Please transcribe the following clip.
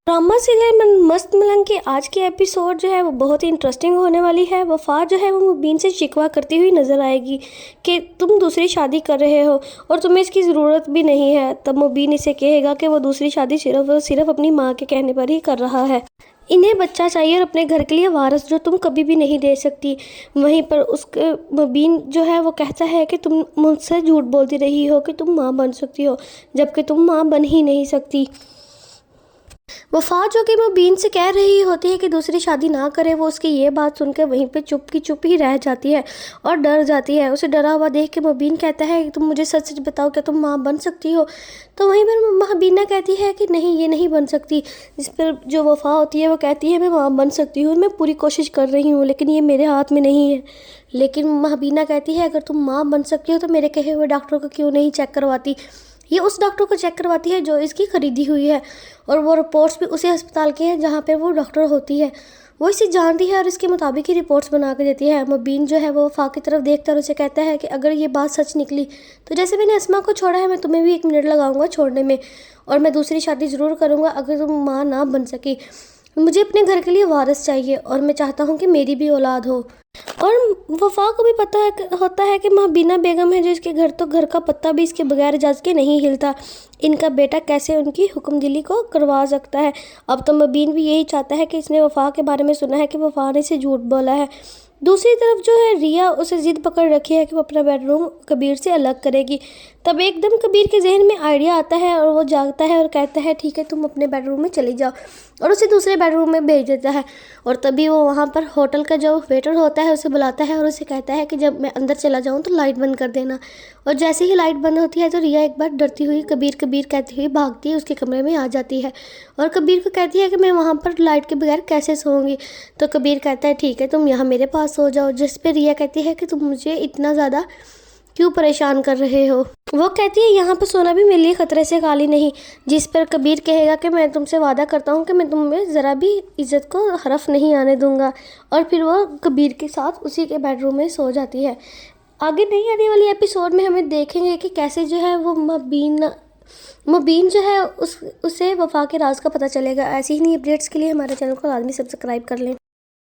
Drama serial मस्त मलंग के आज की एपिसोड जो है वो बहुत ही इंटरेस्टिंग होने वाली है। वफा जो है वो मुबीन से शिकवा करती हुई नज़र आएगी कि तुम दूसरी शादी कर रहे हो और तुम्हें इसकी ज़रूरत भी नहीं है। तब मुबीन इसे कहेगा कि वो दूसरी शादी सिर्फ अपनी माँ के कहने पर ही कर रहा है। इन्हें बच्चा चाहिए और अपने घर के लिए वारिस जो तुम कभी भी नहीं दे सकती। वहीं पर उसके मुबीन जो है वो कहता है कि तुम मुझसे झूठ बोलती रही हो कि तुम माँ बन सकती हो, जबकि तुम माँ बन ही नहीं सकती। वफा जो कि मुबीन से कह रही होती है कि दूसरी शादी ना करे, वो उसकी ये बात सुनकर वहीं पे चुप की चुप ही रह जाती है और डर जाती है। उसे डरा हुआ देख के मुबीन कहता है कि तुम मुझे सच सच बताओ, क्या तुम माँ बन सकती हो? तो वहीं पर मुबीना कहती है कि नहीं, ये नहीं बन सकती। जिस पर जो वफा होती है वो कहती है मैं माँ बन सकती हूँ, मैं पूरी कोशिश कर रही हूँ, लेकिन ये मेरे हाथ में नहीं है। लेकिन मुबीना कहती है अगर तुम माँ बन सकती हो तो मेरे कहे हुए डॉक्टर को क्यों नहीं चेक करवाती? ये उस डॉक्टर को चेक करवाती है जो इसकी खरीदी हुई है, और वो रिपोर्ट्स भी उसी अस्पताल की हैं जहाँ पे वो डॉक्टर होती है। वो इसे जानती है और इसके मुताबिक ही रिपोर्ट्स बना के देती है। मुबीन जो है वो वफा की तरफ देखता है और उसे कहता है कि अगर ये बात सच निकली तो जैसे मैंने अस्मा को छोड़ा है, मैं तुम्हें भी 1 मिनट लगाऊंगा छोड़ने में, और मैं दूसरी शादी ज़रूर करूँगा अगर तुम माँ ना बन सकी। मुझे अपने घर के लिए वारिस चाहिए और मैं चाहता हूँ कि मेरी भी औलाद हो। और वफा को भी पता होता है कि मुबीना बेगम है जो इसके घर, तो घर का पत्ता भी इसके बगैर इजाज़त के नहीं हिलता। इनका बेटा कैसे उनकी हुक्मदिली को करवा सकता है? अब तो मुबीन भी यही चाहता है कि इसने वफा के बारे में सुना है कि वफा ने इसे झूठ बोला है। दूसरी तरफ जो है रिया, उसे ज़िद पकड़ रखी है कि वो अपना बेडरूम कबीर से अलग करेगी। तब एकदम कबीर के जहन में आइडिया आता है और वो जागता है और कहता है ठीक है, तुम अपने बेडरूम में चली जाओ, और उसे दूसरे बेडरूम में भेज देता है। और तभी वो वहाँ पर होटल का जो वेटर होता है उसे बुलाता है और उसे कहता है कि जब मैं अंदर चला जाऊँ तो लाइट बंद कर देना। और जैसे ही लाइट बंद होती है तो रिया एक बार डरती हुई कबीर कबीर कहती हुई भागती है उसके कमरे में आ जाती है और कबीर को कहती है कि मैं वहाँ पर लाइट के बगैर कैसे सोऊंगी। तो कबीर कहता है ठीक है, तुम यहाँ मेरे पास सो जाओ। जिस पे रिया कहती है कि तुम मुझे इतना ज़्यादा क्यों परेशान कर रहे हो? वो कहती है यहाँ पर सोना भी मेरे लिए ख़तरे से खाली नहीं। जिस पर कबीर कहेगा कि मैं तुमसे वादा करता हूँ कि मैं तुम्हें ज़रा भी इज़्ज़त को हरफ नहीं आने दूंगा। और फिर वो कबीर के साथ उसी के बेडरूम में सो जाती है। आगे नहीं आने वाली एपिसोड में हमें देखेंगे कि कैसे जो है वो मुबीन जो है उसे वफा के राज का पता चलेगा। ऐसी ही नई अपडेट्स के लिए हमारे चैनल को लाजमी सब्सक्राइब कर लें।